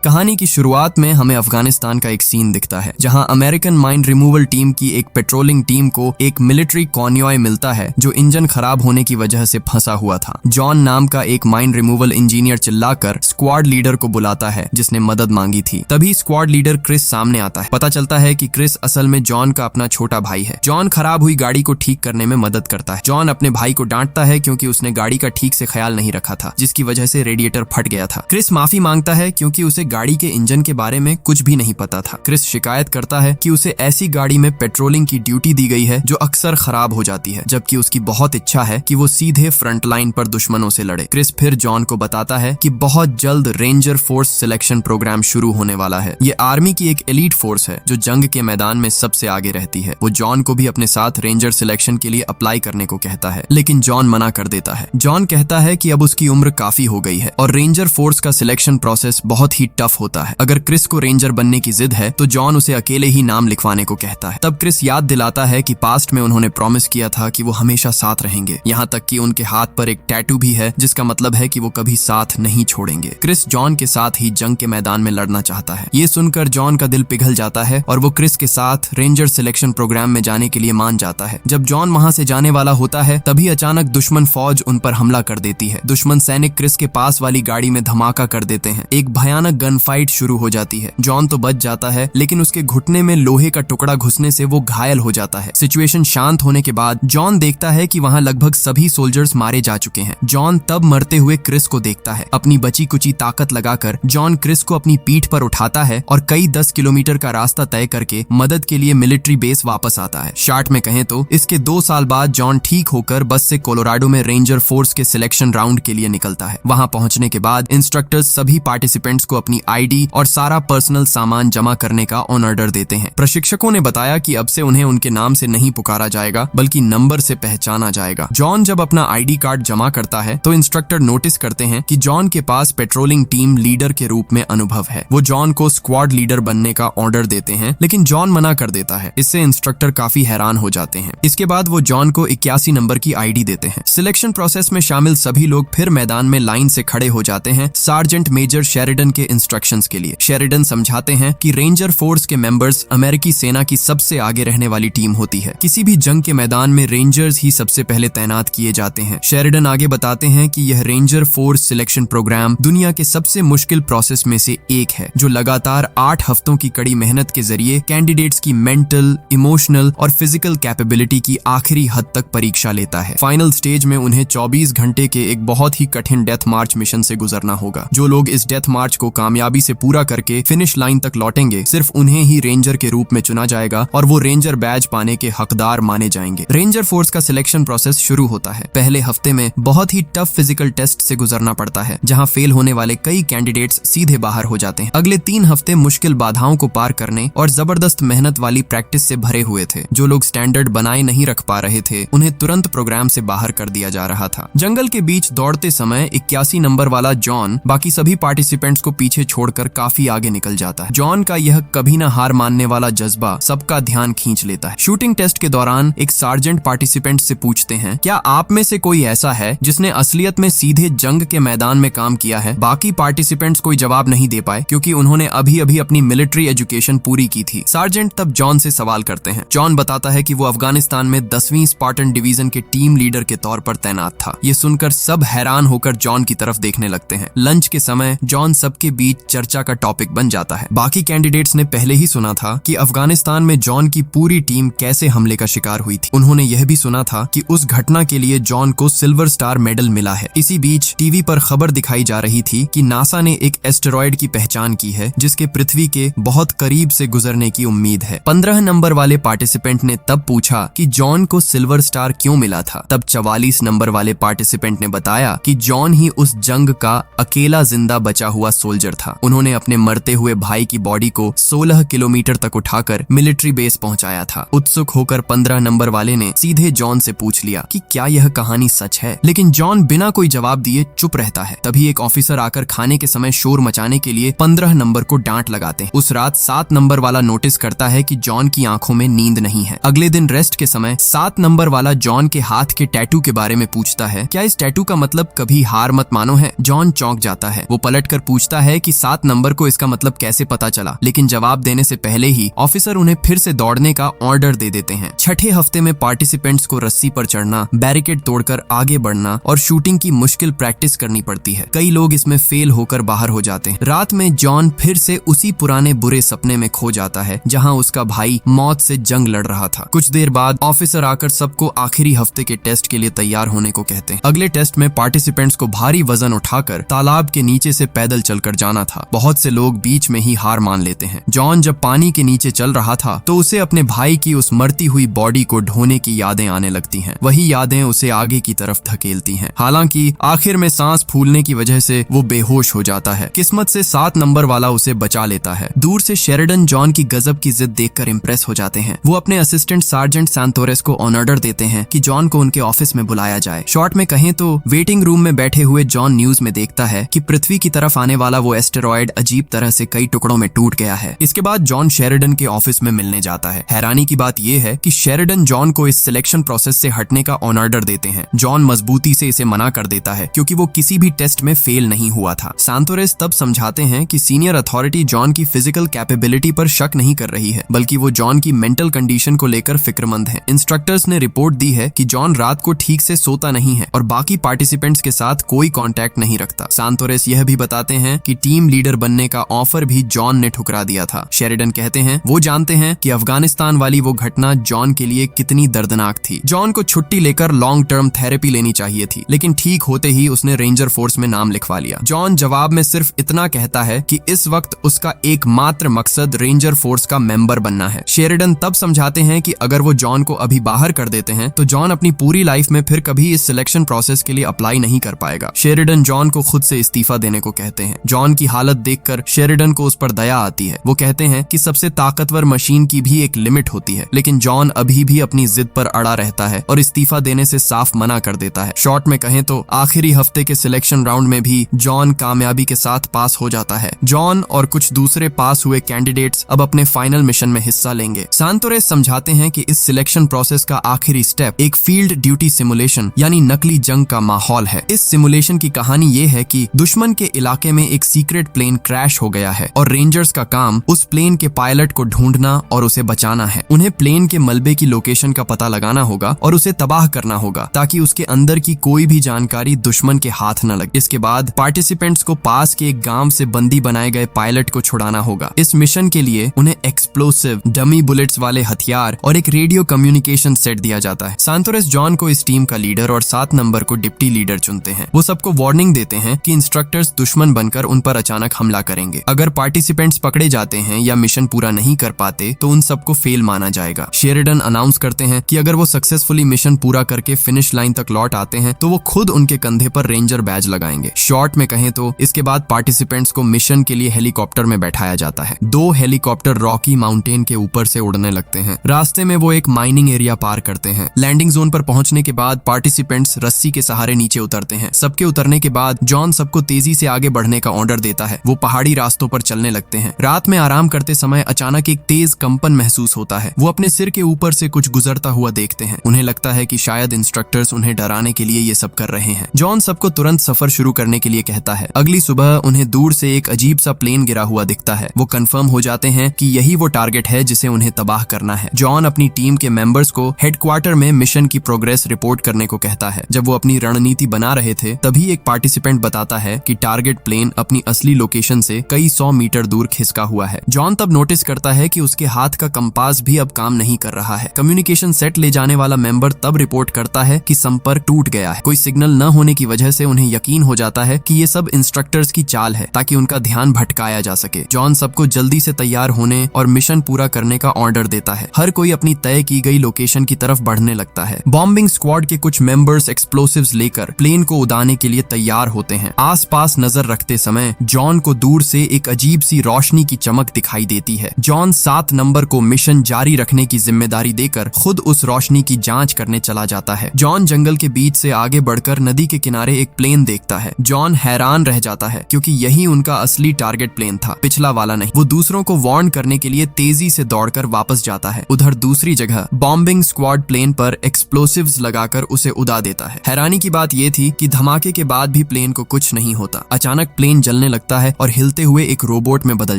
कहानी की शुरुआत में हमें अफगानिस्तान का एक सीन दिखता है जहां अमेरिकन माइन रिमूवल टीम की एक पेट्रोलिंग टीम को एक मिलिट्री कॉन्वॉय मिलता है जो इंजन खराब होने की वजह से फंसा हुआ था। जॉन नाम का एक माइन रिमूवल इंजीनियर चिल्लाकर स्क्वाड लीडर को बुलाता है जिसने मदद मांगी थी। तभी स्क्वाड लीडर क्रिस सामने आता है। पता चलता है कि क्रिस असल में जॉन का अपना छोटा भाई है। जॉन खराब हुई गाड़ी को ठीक करने में मदद करता है। जॉन अपने भाई को डांटता है क्योंकि उसने गाड़ी का ठीक से ख्याल नहीं रखा था जिसकी वजह से रेडिएटर फट गया था। क्रिस माफी मांगता है क्योंकि उसे गाड़ी के इंजन के बारे में कुछ भी नहीं पता था। क्रिस शिकायत करता है कि उसे ऐसी गाड़ी में पेट्रोलिंग की ड्यूटी दी गई है जो अक्सर खराब हो जाती है, जबकि उसकी बहुत इच्छा है कि वो सीधे फ्रंट लाइन पर दुश्मनों से लड़े। क्रिस फिर जॉन को बताता है कि बहुत जल्द रेंजर फोर्स सिलेक्शन प्रोग्राम शुरू होने वाला है। ये आर्मी की एक एलीट फोर्स है जो जंग के मैदान में सबसे आगे रहती है। वो जॉन को भी अपने साथ रेंजर सिलेक्शन के लिए अप्लाई करने को कहता है, लेकिन जॉन मना कर देता है। जॉन कहता है कि अब उसकी उम्र काफी हो गई है और रेंजर फोर्स का सिलेक्शन प्रोसेस बहुत ही टफ होता है। अगर क्रिस को रेंजर बनने की जिद है तो जॉन उसे अकेले ही नाम लिखवाने को कहता है। तब क्रिस याद दिलाता है कि पास्ट में उन्होंने प्रॉमिस किया था कि वो हमेशा साथ रहेंगे, यहाँ तक कि उनके हाथ पर एक टैटू भी है जिसका मतलब है कि वो कभी साथ नहीं छोड़ेंगे। क्रिस जॉन के साथ ही जंग के मैदान में लड़ना चाहता है। ये सुनकर जॉन का दिल पिघल जाता है और वो क्रिस के साथ रेंजर सिलेक्शन प्रोग्राम में जाने के लिए मान जाता है। जब जॉन वहां से जाने वाला होता है तभी अचानक दुश्मन फौज उन पर हमला कर देती है। दुश्मन सैनिक क्रिस के पास वाली गाड़ी में धमाका कर देते हैं। एक भयानक गन फाइट शुरू हो जाती है। जॉन तो बच जाता है लेकिन उसके घुटने में लोहे का टुकड़ा घुसने से वो घायल हो जाता है। सिचुएशन शांत होने के बाद जॉन देखता है कि वहां लगभग सभी सोल्जर्स मारे जा चुके हैं। जॉन तब मरते हुए क्रिस को देखता है। अपनी बची कुची ताकत लगाकर जॉन क्रिस को अपनी पीठ पर उठाता है और कई 10 किलोमीटर का रास्ता तय करके मदद के लिए मिलिट्री बेस वापस आता है। शार्ट में कहें तो इसके 2 साल बाद जॉन ठीक होकर बस से कोलोराडो में रेंजर फोर्स के सिलेक्शन राउंड के लिए निकलता है। वहां पहुंचने के बाद इंस्ट्रक्टर्स सभी पार्टिसिपेंट्स को अपनी आईडी और सारा पर्सनल सामान जमा करने का ऑन ऑर्डर देते हैं। प्रशिक्षकों ने बताया कि अब से उन्हें उनके नाम से नहीं पुकारा जाएगा बल्कि नंबर से पहचाना जाएगा। जॉन जब अपना आईडी कार्ड जमा करता है तो इंस्ट्रक्टर नोटिस करते हैं कि जॉन के पास पेट्रोलिंग टीम लीडर के रूप में अनुभव है। वो जॉन को स्क्वाड लीडर बनने का ऑर्डर देते हैं लेकिन जॉन मना कर देता है। इससे इंस्ट्रक्टर काफी हैरान हो जाते हैं। इसके बाद वो जॉन को 81 नंबर की आईडी देते हैं। सिलेक्शन प्रोसेस में शामिल सभी लोग फिर मैदान में लाइन से खड़े हो जाते हैं सार्जेंट मेजर शेरिडन के इंस्ट्रक्शंस के लिए। शेरिडन समझाते हैं कि रेंजर फोर्स के मेंबर्स अमेरिकी सेना की सबसे आगे रहने वाली टीम होती है। किसी भी जंग के मैदान में रेंजर्स ही सबसे पहले तैनात किए जाते हैं। शेरिडन आगे बताते हैं कि यह रेंजर फोर्स सिलेक्शन प्रोग्राम दुनिया के सबसे मुश्किल प्रोसेस में से एक है जो लगातार 8 हफ्तों की कड़ी मेहनत के जरिए कैंडिडेट्स की मेंटल, इमोशनल और फिजिकल कैपेबिलिटी की आखिरी हद तक परीक्षा लेता है। फाइनल स्टेज में उन्हें 24 घंटे के एक बहुत ही कठिन डेथ मार्च मिशन से गुजरना होगा। जो लोग इस डेथ मार्च को कामयाबी से पूरा करके फिनिश लाइन तक लौटेंगे सिर्फ उन्हें ही रेंजर के रूप में चुना जाएगा और वो रेंजर बैज पाने के हकदार माने जाएंगे। रेंजर फोर्स का सिलेक्शन प्रोसेस शुरू होता है। पहले हफ्ते में बहुत ही टफ फिजिकल टेस्ट से गुजरना पड़ता है जहां फेल होने वाले कई कैंडिडेट्स सीधे बाहर हो जाते हैं। अगले 3 हफ्ते मुश्किल बाधाओं को पार करने और जबरदस्त मेहनत वाली प्रैक्टिस से भरे हुए थे। जो लोग स्टैंडर्ड बनाए नहीं रख पा रहे थे उन्हें तुरंत प्रोग्राम से बाहर कर दिया जा रहा था। जंगल के बीच दौड़ते समय 81 नंबर वाला जॉन बाकी सभी पार्टिसिपेंट्स को पीछे छोड़कर काफी आगे निकल जाता है। जॉन का यह कभी न हार मानने वाला जज्बा सबका ध्यान खींच लेता है। शूटिंग टेस्ट के दौरान एक सार्जेंट पार्टिसिपेंट से पूछते हैं, क्या आप में से कोई ऐसा है जिसने असलियत में सीधे जंग के मैदान में काम किया है? बाकी पार्टिसिपेंट्स कोई जवाब नहीं दे पाए क्योंकि उन्होंने अभी अभी अपनी मिलिट्री एजुकेशन पूरी की थी। सार्जेंट तब जॉन से सवाल करते हैं। जॉन बताता है कि वो अफगानिस्तान में 10वीं स्पार्टन डिवीजन के टीम लीडर के तौर पर तैनात था। ये सुनकर सब हैरान होकर जॉन की तरफ देखने लगते हैं। लंच के समय जॉन सबके बीच चर्चा का टॉपिक बन जाता है। बाकी कैंडिडेट्स ने पहले ही सुना था कि अफगानिस्तान में जॉन की पूरी टीम कैसे हमले का शिकार हुई थी। उन्होंने यह भी सुना था कि उस घटना के लिए जॉन को सिल्वर स्टार मेडल मिला है। इसी बीच टीवी पर खबर दिखाई जा रही थी कि नासा ने एक एस्टेरॉयड की पहचान की है जिसके पृथ्वी के बहुत करीब से गुजरने की उम्मीद है। 15 नंबर वाले पार्टिसिपेंट ने तब पूछा कि जॉन को सिल्वर स्टार क्यों मिला था। तब 44 नंबर वाले पार्टिसिपेंट ने बताया कि जॉन ही उस जंग का अकेला जिंदा बचा हुआ सोल्जर था। उन्होंने अपने मरते हुए भाई की बॉडी को 16 किलोमीटर तक उठाकर मिलिट्री बेस पहुंचाया था। उत्सुक होकर 15 नंबर वाले ने सीधे जॉन से पूछ लिया कि क्या यह कहानी सच है, लेकिन जॉन बिना कोई जवाब दिए चुप रहता है। तभी एक ऑफिसर आकर खाने के समय शोर मचाने के लिए 15 नंबर को डांट लगाते हैं। उस रात 7 नंबर वाला नोटिस करता है कि जॉन की आंखों में नींद नहीं है। अगले दिन रेस्ट के समय 7 नंबर वाला जॉन के हाथ के टैटू के बारे में पूछता है, क्या इस टैटू का मतलब कभी हार मत मानो है? जॉन चौंक जाता है। वो पलट कर पूछता है कि 7 नंबर को इसका मतलब कैसे पता चला, लेकिन जवाब देने से पहले ही ऑफिसर उन्हें फिर से दौड़ने का ऑर्डर दे देते हैं। छठे हफ्ते में पार्टिसिपेंट्स को रस्सी पर चढ़ना, बैरिकेड तोड़कर आगे बढ़ना और शूटिंग की मुश्किल प्रैक्टिस करनी पड़ती है। कई लोग इसमें फेल होकर बाहर हो जाते हैं। रात में जॉन फिर से उसी पुराने बुरे सपने में खो जाता है जहां उसका भाई मौत से जंग लड़ रहा था। कुछ देर बाद ऑफिसर आकर सबको आखिरी हफ्ते के टेस्ट के लिए तैयार होने को कहते हैं। अगले टेस्ट में पार्टिसिपेंट्स को भारी वजन उठाकर तालाब के नीचे से पैदल चलकर जाना था। बहुत से लोग बीच में ही हार मान लेते हैं। जॉन जब पानी के नीचे चल रहा था तो उसे अपने भाई की उस मरती हुई बॉडी को ढोने की यादें आने लगती हैं। वही यादें उसे आगे की तरफ धकेलती हैं। हालांकि आखिर में सांस फूलने की वजह से वो बेहोश हो जाता है। किस्मत से 7 नंबर वाला उसे बचा लेता है। दूर से शेरिडन जॉन की गजब की जिद देखकर इंप्रेस हो जाते हैं। वो अपने असिस्टेंट सार्जेंट सैंतोरेस को ऑर्डर देते हैं कि जॉन को उनके ऑफिस में बुलाया जाए। शॉर्ट में कहें तो वेटिंग रूम में बैठे हुए जॉन न्यूज में देखता है कि पृथ्वी की तरफ आने वाला वो एस्टेरॉयड अजीब तरह से कई टुकड़ों में टूट गया है। इसके बाद जॉन शेरिडन के ऑफिस में मिलने जाता है। हैरानी की बात यह है कि शेरिडन जॉन को इस सिलेक्शन प्रोसेस से हटने का ऑर्डर देते हैं। जॉन मजबूती से इसे मना कर देता है क्योंकि वो किसी भी टेस्ट में फेल नहीं हुआ था। सैंतोरेस तब समझाते हैं कि सीनियर अथॉरिटी जॉन की फिजिकल कैपेबिलिटी पर शक नहीं कर रही है, बल्कि वो जॉन की मेंटल कंडीशन को लेकर फिक्रमंद है। इंस्ट्रक्टर्स ने रिपोर्ट दी है कि जॉन रात को ठीक से सोता नहीं है और बाकी पार्टिसिपेंट्स के साथ कोई कांटेक्ट नहीं रखता। सैंतोरेस यह भी बताते हैं कि टीम लीडर बनने का ऑफर भी जॉन ने ठुकरा दिया था। शेरिडन कहते हैं वो जानते हैं कि अफगानिस्तान वाली वो घटना जॉन के लिए कितनी दर्दनाक थी। जॉन को छुट्टी लेकर लॉन्ग टर्म थेरेपी लेनी चाहिए थी, लेकिन ठीक होते ही उसने रेंजर फोर्स में नाम लिखवा लिया। जॉन जवाब में सिर्फ इतना कहता है कि इस वक्त उसका एकमात्र मकसद रेंजर फोर्स का मेंबर बनना है। शेरिडन तब समझाते हैं कि अगर वो जॉन को अभी बाहर कर देते हैं तो जॉन अपनी पूरी लाइफ में फिर कभी इस सिलेक्शन प्रोसेस के लिए अप्लाई नहीं कर पाएगा। शेरिडन जॉन को खुद से इस्तीफा देने को कहते हैं। जॉन की हालत देखकर शेरिडन को उस पर दया आती है। वो कहते हैं कि सबसे ताकतवर मशीन की भी एक लिमिट होती है, लेकिन जॉन अभी भी अपनी जिद पर अड़ा रहता है और इस्तीफा देने से साफ मना कर देता है। शॉर्ट में कहें तो आखिरी हफ्ते के सिलेक्शन राउंड में भी जॉन कामयाबी के साथ पास हो जाता है। जॉन और कुछ दूसरे पास हुए कैंडिडेट्स अब अपने फाइनल मिशन में हिस्सा लेंगे। सैंतोरेस समझाते हैं कि इस सिलेक्शन प्रोसेस का आखिरी स्टेप एक फील्ड ड्यूटी सिमुलेशन यानी नकली जंग का माहौल है। इस सिमुलेशन की कहानी ये है कि दुश्मन के इलाके में एक सीक्रेट प्लेन क्रैश हो गया है और रेंजर्स का काम उस प्लेन के पायलट को ढूंढना और उसे बचाना है। उन्हें प्लेन के मलबे की लोकेशन का पता लगाना होगा और उसे तबाह करना होगा ताकि उसके अंदर की कोई भी जानकारी दुश्मन के हाथ न लगे। इसके बाद पार्टिसिपेंट्स को पास के एक गांव से बंदी बनाए गए पायलट को छुड़ाना होगा। इस मिशन के लिए उन्हें एक्सप्लोसिव डमी बुलेट्स वाले हथियार और एक रेडियो कम्युनिकेशन सेट दिया जाता है। सैंतोरेस जॉन को इस टीम का लीडर और 7 नंबर को डिप्टी लीडर चुनते हैं। वो सबको वार्निंग देते हैं कि इंस्ट्रक्टर्स दुश्मन बनकर उन पर अचानक हमला करेंगे। अगर पार्टिसिपेंट्स पकड़े जाते हैं या मिशन पूरा नहीं कर पाते तो उन सबको फेल माना जाएगा। शेरिडन अनाउंस करते हैं कि अगर वो सक्सेसफुली मिशन पूरा करके फिनिश लाइन तक लौट आते हैं तो वो खुद उनके कंधे पर रेंजर बैज लगाएंगे। शॉर्ट में कहें तो इसके बाद पार्टिसिपेंट्स को मिशन के लिए हेलीकॉप्टर में बैठाया जाता है। 2 हेलीकॉप्टर रॉकी माउंटेन के ऊपर से उड़ने लगते हैं। रास्ते में वो एक माइनिंग एरिया पार करते हैं। लैंडिंग जोन पर पहुंचने के बाद पार्टिसिपेंट्स रस्सी के सहारे नीचे उतरते हैं। सबके उतरने के बाद जॉन सबको तेजी से आगे बढ़ने का ऑर्डर देता है। वो पहाड़ी रास्तों पर चलने लगते हैं। रात में आराम करते समय अचानक एक तेज कंपन महसूस होता है। वो अपने सिर के ऊपर से कुछ गुजरता हुआ देखते हैं। उन्हें लगता है कि शायद इंस्ट्रक्टर्स उन्हें डराने के लिए ये सब कर रहे हैं। जॉन सबको तुरंत सफर शुरू करने के लिए कहता है। अगली सुबह उन्हें दूर से एक अजीब सा प्लेन गिरा हुआ दिखता है। वो कंफर्म हो जाते हैं कि यही वो टारगेट है जिसे उन्हें तबाह करना है। जॉन अपनी टीम के मेंबर्स को हेडक्वार्टर में मिशन की प्रोग्रेस रिपोर्ट करने को कहता है। जब वो अपनी रणनीति बना रहे थे तभी एक पार्टिसिपेंट बताता है कि टारगेट प्लेन अपनी असली लोकेशन से कई 100 मीटर दूर खिसका हुआ है। जॉन तब नोटिस करता है कि उसके हाथ का कंपास भी अब काम नहीं कर रहा है। कम्युनिकेशन सेट ले जाने वाला मेंबर तब रिपोर्ट करता है कि संपर्क टूट गया है। कोई सिग्नल न होने की वजह से उन्हें यकीन हो जाता है कि ये सब इंस्ट्रक्टर्स की चाल है ताकि उनका ध्यान भटकाया जा सके। जॉन सबको जल्दी से तैयार होने और मिशन पूरा करने का ऑर्डर देता है। हर कोई अपनी तय की गई लोकेशन की तरफ बढ़ने लगता है। बॉम्बिंग स्क्वाड के कुछ मेंबर्स एक्सप्लोसिव्स लेकर प्लेन को उड़ाने के लिए तैयार होते हैं। आसपास नजर रखते समय जॉन को दूर से एक अजीब सी रोशनी की चमक दिखाई देती है। जॉन 7 नंबर को मिशन जारी रखने की जिम्मेदारी देकर खुद उस रोशनी की जांच करने चला जाता है। जॉन जंगल के बीच से आगे बढ़कर नदी के किनारे एक प्लेन देखता है। जॉन हैरान रह जाता है क्योंकि यही उनका असली टारगेट प्लेन था, पिछला वाला नहीं। वो दूसरों को वार्न करने के लिए तेजी से दौड़कर वापस जाता है। उधर दूसरी जगह बॉम्बिंग स्क्वाड प्लेन पर एक्सप्लोसिव्स लगाकर उसे उड़ा देता है। हैरानी की बात यह थी कि धमाके के बाद भी प्लेन को कुछ नहीं होता। अचानक प्लेन जलने लगता लगता है और हिलते हुए एक रोबोट में बदल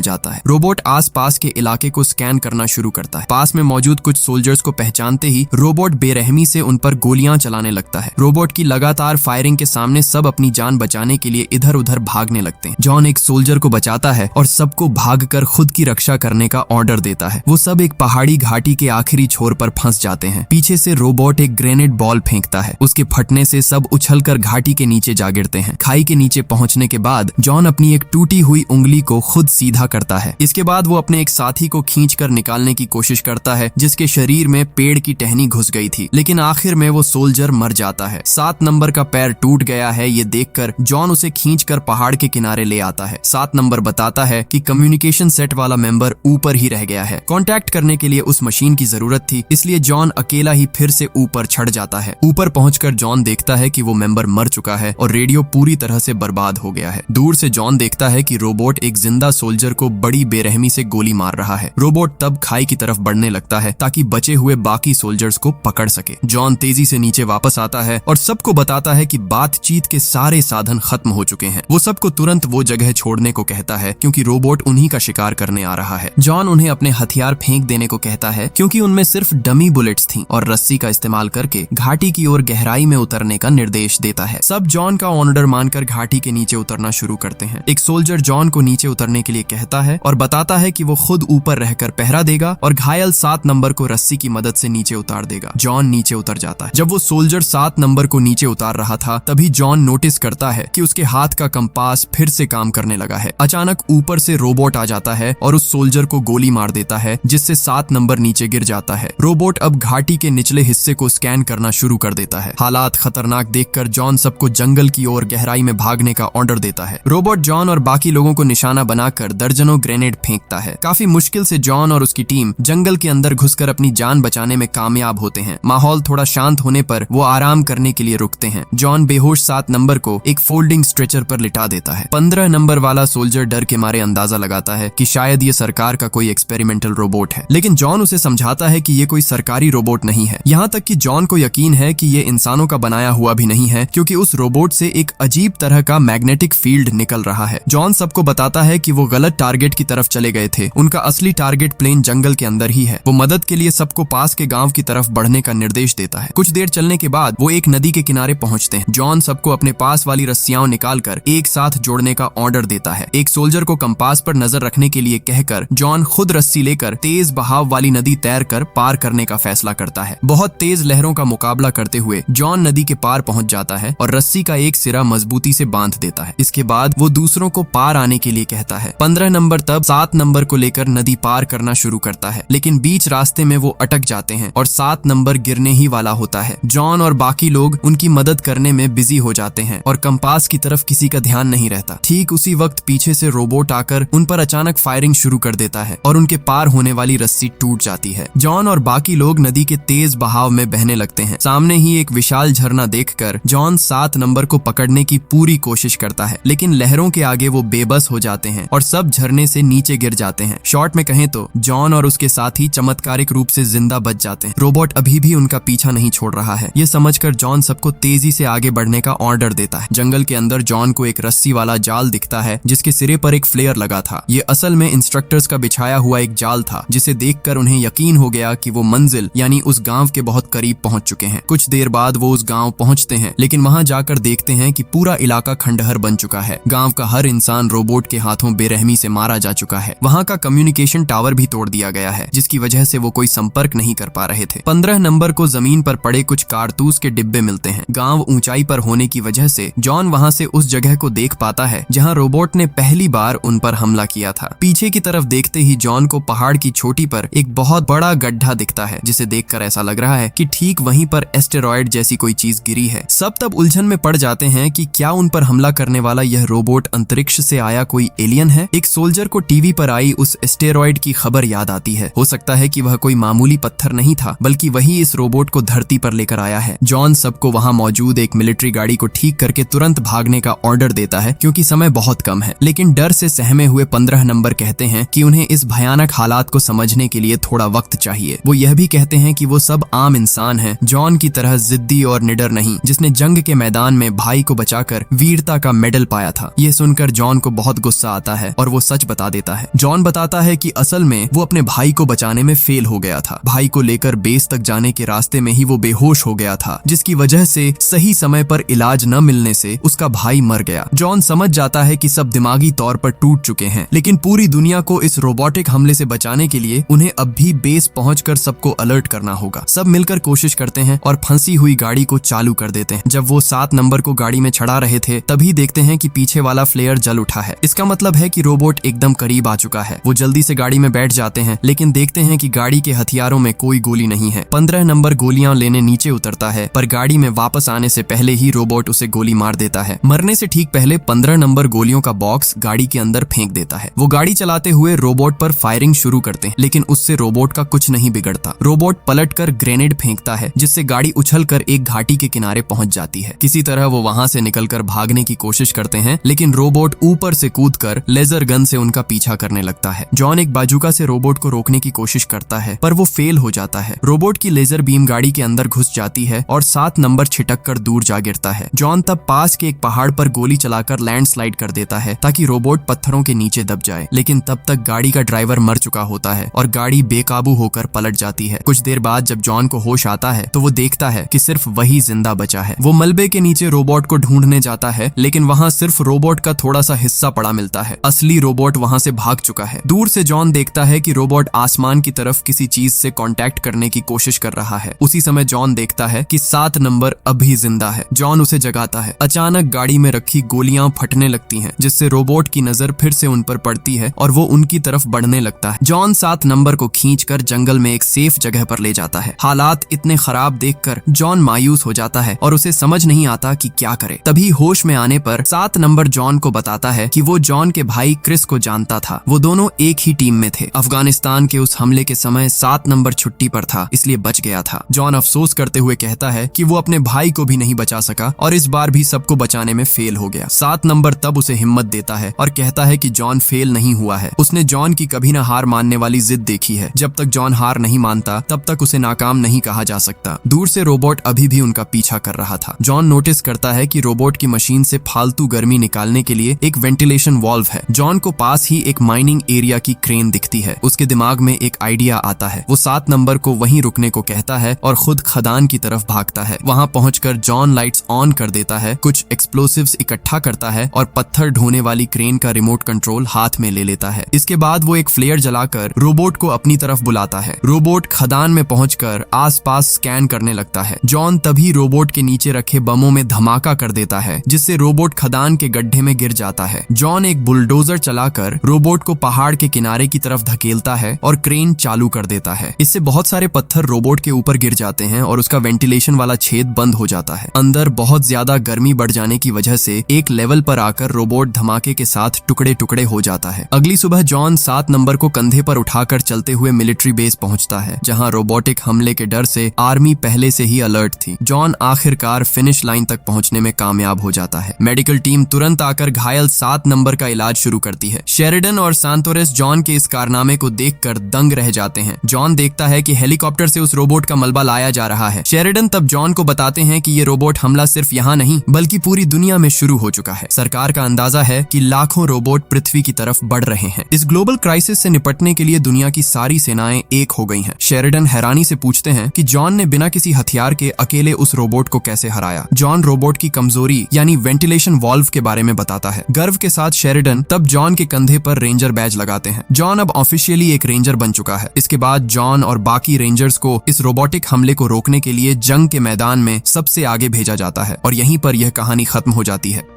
जाता है। रोबोट आसपास के इलाके को स्कैन करना शुरू करता है। पास में मौजूद कुछ सोल्जर्स को पहचानते ही रोबोट बेरहमी से उन पर गोलियां चलाने लगता है। रोबोट की लगातार फायरिंग के सामने सब अपनी जान बचाने के लिए इधर उधर भागने लगते हैं। जॉन एक सोल्जर को बचाता है और सबको भागकर खुद की रक्षा करने का ऑर्डर देता है। वो सब एक पहाड़ी घाटी के आखिरी छोर पर फंस जाते हैं। पीछे से रोबोट एक ग्रेनेड बॉल फेंकता है। उसके फटने से सब उछलकर घाटी के नीचे जा गिरते हैं। खाई के नीचे पहुंचने के बाद जॉन अपनी एक टूटी हुई उंगली को खुद सीधा करता है। इसके बाद वो अपने एक साथी को खींचकर निकालने की कोशिश करता है जिसके शरीर में पेड़ की टहनी घुस गई थी, लेकिन आखिर में वो सोल्जर मर जाता है। 7 नंबर का पैर टूट गया है ये देखकर जॉन उसे खींचकर पहाड़ के किनारे ले आता है। 7 नंबर बताता है कि कम्युनिकेशन सेट वाला मेंबर ऊपर ही रह गया है। कांटेक्ट करने के लिए उस मशीन की जरूरत थी, इसलिए जॉन अकेला ही फिर से ऊपर चढ़ जाता है। ऊपर पहुंचकर जॉन देखता है कि वो मेंबर मर चुका है और रेडियो पूरी तरह से बर्बाद हो गया है। दूर से जॉन देखता है कि रोबोट एक जिंदा सोल्जर को बड़ी बेरहमी से गोली मार रहा है। रोबोट तब खाई की तरफ बढ़ने लगता है ताकि बचे हुए बाकी सोल्जर्स को पकड़ सके। जॉन तेजी से नीचे वापस आता है और सबको बताता है कि बातचीत के सारे साधन खत्म हो चुके हैं। वो सबको तुरंत वो जगह छोड़ने को कहता है क्योंकि रोबोट उन्हीं का शिकार करने आ रहा है। जॉन उन्हें अपने हथियार फेंक देने को कहता है क्योंकि उनमें सिर्फ डमी बुलेट्स थीं और रस्सी का इस्तेमाल करके घाटी की ओर गहराई में उतरने का निर्देश देता है। सब जॉन का ऑर्डर मानकर घाटी के नीचे उतरना शुरू करते हैं। एक सोल्जर जॉन को नीचे उतरने के लिए कहता है और बताता है कि वो खुद ऊपर रहकर पहरा देगा और घायल 7 नंबर को रस्सी की मदद से नीचे उतार देगा। जॉन नीचे उतर जाता है। जब वो सोल्जर 7 नंबर को नीचे उतार रहा था तभी जॉन नोटिस करता है कि उसके हाथ का कंपास फिर से काम करने लगा है। अचानक ऊपर से रोबोट आ जाता है और उस सोल्जर को गोली मार देता है जिससे 7 नंबर नीचे गिर जाता है। रोबोट अब घाटी के निचले हिस्से को स्कैन करना शुरू कर देता है। हालात खतरनाक देखकर जॉन सबको जंगल की ओर गहराई में भागने का ऑर्डर देता है। रोबोट जॉन और बाकी लोगों को निशाना बनाकर दर्जनों ग्रेनेड फेंकता है। काफी मुश्किल से जॉन और उसकी टीम जंगल के अंदर घुसकर अपनी जान बचाने में कामयाब होते हैं। माहौल थोड़ा शांत होने पर वो आराम करने के लिए रुकते हैं। जॉन बेहोश 7 नंबर को एक फोल्डिंग स्ट्रेचर पर लिटा देता है। 15 नंबर वाला सोल्जर डर के मारे अंदाजा लगाता है कि शायद ये सरकार का कोई एक्सपेरिमेंटल रोबोट है, लेकिन जॉन उसे समझाता है कि ये कोई सरकारी रोबोट नहीं है। यहाँ तक कि जॉन को यकीन है कि ये इंसानों का बनाया हुआ भी नहीं है क्योंकि उस रोबोट से एक अजीब तरह का मैग्नेटिक फील्ड निकल रहा है। जॉन सबको बताता है कि वो गलत टारगेट की तरफ चले गए थे। उनका असली टारगेट प्लेन जंगल के अंदर ही है। वो मदद के लिए सबको पास के गांव की तरफ बढ़ने का निर्देश देता है। कुछ देर चलने के बाद वो एक नदी के किनारे पहुंचते हैं। जॉन सबको अपने पास वाली रस्सियां निकालकर एक साथ जोड़ने का ऑर्डर देता है। एक सोल्जर को कंपास पर नजर रखने के लिए कहकर जॉन खुद रस्सी लेकर तेज बहाव वाली नदी तैरकर पार करने का फैसला करता है। बहुत तेज लहरों का मुकाबला करते हुए जॉन नदी के पार पहुंच जाता है और रस्सी का एक सिरा मजबूती से बांध देता है। इसके बाद वो दूसरों को पार आने के लिए कहता है। 15 नंबर तब 7 नंबर को लेकर नदी पार करना शुरू करता है, लेकिन बीच रास्ते में वो अटक जाते हैं और 7 नंबर गिरने ही वाला होता है। जॉन और बाकी लोग उनकी मदद करने में बिजी हो जाते हैं और कंपास की तरफ किसी का ध्यान नहीं रहता। ठीक उसी वक्त पीछे से रोबोट आकर उन पर अचानक फायरिंग शुरू कर देता है और उनके पार होने वाली रस्सी टूट जाती है। जॉन और बाकी लोग नदी के तेज बहाव में बहने लगते हैं। सामने ही एक विशाल झरना देखकर जॉन 7 नंबर को पकड़ने की पूरी कोशिश करता है, लेकिन लहरों के आगे वो बेबस हो जाते हैं और सब झरने से नीचे गिर जाते हैं। शॉर्ट में कहें तो जॉन और उसके साथी चमत्कारिक रूप से जिंदा बच जाते हैं। रोबोट अभी भी उनका पीछा नहीं छोड़ रहा है। ये समझकर जॉन सबको तेजी से आगे बढ़ने का ऑर्डर देता है। जंगल के अंदर जॉन को एक रस्सी वाला जाल दिखता है जिसके सिरे पर एक फ्लेयर लगा था। ये असल में इंस्ट्रक्टर्स का बिछाया हुआ एक जाल था जिसे देखकर उन्हें यकीन हो गया कि वो मंजिल यानी उस गांव के बहुत करीब पहुंच चुके हैं। कुछ देर बाद वो उस गांव पहुंचते हैं, लेकिन वहां जाकर देखते हैं कि पूरा इलाका खंडहर बन चुका है। गांव का हर इंसान रोबोट के हाथों बेरहमी से मारा जा चुका है। वहां का कम्युनिकेशन टावर भी तोड़ दिया गया है जिसकी वजह से वो कोई संपर्क नहीं कर पा रहे थे। 15 नंबर को जमीन पर पड़े कुछ कारतूस के डिब्बे मिलते हैं। गांव ऊंचाई पर होने की वजह से जॉन वहां से उस जगह को देख पाता है जहां रोबोट ने पहली बार उन पर हमला किया था। पीछे की तरफ देखते ही जॉन को पहाड़ की चोटी पर एक बहुत बड़ा गड्ढा दिखता है जिसे देखकर ऐसा लग रहा है कि ठीक वहीं पर एस्टेरॉयड जैसी कोई चीज गिरी है। सब तब उलझन में पड़ जाते हैं कि क्या उन पर हमला करने वाला यह रोबोट अंतरिक्ष से आया कोई एलियन है। एक सोल्जर को टीवी पर आई उस एस्टेरॉयड की खबर याद आती है। हो सकता है कि वह कोई मामूली पत्थर नहीं था बल्कि वही इस रोबोट को धरती पर लेकर आया है। जॉन सबको वहां मौजूद एक मिलिट्री गाड़ी को ठीक करके तुरंत भागने का ऑर्डर देता है क्योंकि समय बहुत कम है, लेकिन डर से सहमे हुए 15 नंबर कहते हैं कि उन्हें इस भयानक हालात को समझने के लिए थोड़ा वक्त चाहिए। वो यह भी कहते हैं कि वो सब आम इंसान हैं, जॉन की तरह जिद्दी और निडर नहीं, जिसने जंग के मैदान में भाई को बचाकर वीरता का मेडल पाया था। ये सुनकर सुनकर जॉन को बहुत गुस्सा आता है और वो सच बता देता है। जॉन बताता है कि असल में वो अपने भाई को बचाने में फेल हो गया था। भाई को लेकर बेस तक जाने के रास्ते में ही वो बेहोश हो गया था, जिसकी वजह से सही समय पर इलाज न मिलने से उसका भाई मर गया। जॉन समझ जाता है कि सब दिमागी तौर पर टूट चुके हैं, लेकिन पूरी दुनिया को इस रोबोटिक हमले से बचाने के लिए उन्हें अब भी बेस पहुंचकर सबको अलर्ट करना होगा। सब मिलकर कोशिश करते हैं और फंसी हुई गाड़ी को चालू कर देते हैं। जब वो 7 नंबर को गाड़ी में चढ़ा रहे थे, तभी देखते हैं कि पीछे वाला फ्लेयर जल उठा है। इसका मतलब है कि रोबोट एकदम करीब आ चुका है। वो जल्दी से गाड़ी में बैठ जाते हैं, लेकिन देखते हैं कि गाड़ी के हथियारों में कोई गोली नहीं है। 15 नंबर गोलियां लेने नीचे उतरता है, पर गाड़ी में वापस आने से पहले ही रोबोट उसे गोली मार देता है। मरने से ठीक पहले 15 नंबर गोलियों का बॉक्स गाड़ी के अंदर फेंक देता है। वो गाड़ी चलाते हुए रोबोट पर फायरिंग शुरू करते हैं, लेकिन उससे रोबोट का कुछ नहीं बिगड़ता। रोबोट पलटकर ग्रेनेड फेंकता है, जिससे गाड़ी उछलकर एक घाटी के किनारे पहुंच जाती है। किसी तरह वो वहां से निकलकर भागने की कोशिश करते हैं, लेकिन रोबोट ऊपर से कूदकर लेजर गन से उनका पीछा करने लगता है। जॉन एक बाजूका से रोबोट को रोकने की कोशिश करता है, पर वो फेल हो जाता है। रोबोट की लेजर बीम गाड़ी के अंदर घुस जाती है और 7 नंबर छिटक कर दूर जा गिरता है। जॉन तब पास के एक पहाड़ पर गोली चलाकर लैंडस्लाइड कर देता है, ताकि रोबोट पत्थरों के नीचे दब जाए, लेकिन तब तक गाड़ी का ड्राइवर मर चुका होता है और गाड़ी बेकाबू होकर पलट जाती है। कुछ देर बाद जब जॉन को होश आता है, तो वो देखता है कि सिर्फ वही जिंदा बचा है। वो मलबे के नीचे रोबोट को ढूंढने जाता है, लेकिन वहाँ सिर्फ रोबोट का थोड़ा सा हिस्सा पड़ा मिलता है। असली रोबोट वहाँ से भाग चुका है। दूर से जॉन देखता है कि रोबोट आसमान की तरफ किसी चीज से कांटेक्ट करने की कोशिश कर रहा है। उसी समय जॉन देखता है कि 7 नंबर अभी जिंदा है। जॉन उसे जगाता है। अचानक गाड़ी में रखी गोलियां फटने लगती हैं, जिससे रोबोट की नजर फिर से उन पर पड़ती है और वो उनकी तरफ बढ़ने लगता है। जॉन 7 नंबर को खींचकर जंगल में एक सेफ जगह पर ले जाता है। हालात इतने खराब देखकर जॉन मायूस हो जाता है और उसे समझ नहीं आता कि क्या करे। तभी होश में आने पर 7 नंबर जॉन को बताता है कि वो जॉन के भाई क्रिस को जानता था। वो दोनों एक ही टीम में थे। अफगानिस्तान के उस हमले के समय 7 नंबर छुट्टी पर था, इसलिए बच गया था। जॉन अफसोस करते हुए कहता है कि वो अपने भाई को भी नहीं बचा सका और इस बार भी सबको बचाने में फेल हो गया। 7 नंबर तब उसे हिम्मत देता है और कहता है कि जॉन फेल नहीं हुआ है। उसने जॉन की कभी ना हार मानने वाली जिद देखी है। जब तक जॉन हार नहीं मानता, तब तक उसे नाकाम नहीं कहा जा सकता। दूर से रोबोट अभी भी उनका पीछा कर रहा था। जॉन नोटिस करता है कि रोबोट की मशीन से फालतू गर्मी निकालने के लिए एक वेंटिलेशन वाल्व है। जॉन को पास ही एक माइनिंग एरिया की क्रेन दिखती है। उसके दिमाग में एक आइडिया आता है। वो 7 नंबर को वहीं रुकने को कहता है और खुद खदान की तरफ भागता है। वहां पहुंचकर जॉन लाइट्स ऑन कर देता है, कुछ एक्सप्लोसिव्स इकट्ठा करता है और पत्थर ढोने वाली क्रेन का रिमोट कंट्रोल हाथ में ले लेता है। इसके बाद वो एक फ्लेयर जलाकर रोबोट को अपनी तरफ बुलाता है। रोबोट खदान में पहुंचकर आसपास स्कैन करने लगता है। जॉन तभी रोबोट के नीचे रखे बमों में धमाका कर देता है, जिससे रोबोट खदान के गड्ढे में गिर जाता है। जॉन एक बुलडोजर चलाकर रोबोट को पहाड़ के किनारे की तरफ धकेलता है और क्रेन चालू कर देता है। इससे बहुत सारे पत्थर रोबोट के ऊपर गिर जाते हैं और उसका वेंटिलेशन वाला छेद बंद हो जाता है। अंदर बहुत ज्यादा गर्मी बढ़ जाने की वजह से एक लेवल पर आकर रोबोट धमाके के साथ टुकड़े टुकड़े हो जाता है। अगली सुबह जॉन 7 नंबर को कंधे पर उठाकर चलते हुए मिलिट्री बेस पहुंचता है, जहां रोबोटिक हमले के डर से आर्मी पहले से ही अलर्ट थी। जॉन आखिरकार फिनिश लाइन तक पहुंचने में कामयाब हो जाता है। मेडिकल टीम तुरंत आकर घायल 7 नंबर का इलाज शुरू करती है। शेरिडन और सांतोरेस जॉन के इस कारनामे को देखकर दंग रह जाते हैं। जॉन देखता है कि हेलीकॉप्टर से उस रोबोट का मलबा लाया जा रहा है। शेरिडन तब जॉन को बताते हैं कि ये रोबोट हमला सिर्फ यहाँ नहीं, बल्कि पूरी दुनिया में शुरू हो चुका है। सरकार का अंदाजा है कि लाखों रोबोट पृथ्वी की तरफ बढ़ रहे हैं। इस ग्लोबल क्राइसिस से निपटने के लिए दुनिया की सारी सेनाएं एक हो गई हैं। शेरिडन हैरानी से पूछते हैं कि जॉन ने बिना किसी हथियार के अकेले उस रोबोट को कैसे हराया। जॉन रोबोट की कमजोरी यानी वेंटिलेशन वाल्व के बारे में बताता है। गर्व के साथ शेरिडन तब जॉन के कंधे पर रेंजर बैज लगाते हैं। जॉन अब ऑफिशियली एक रेंजर बन चुका है। इसके बाद जॉन और बाकी रेंजर्स को इस रोबोटिक हमले को रोकने के लिए जंग के मैदान में सबसे आगे भेजा जाता है और यहीं पर यह कहानी खत्म हो जाती है।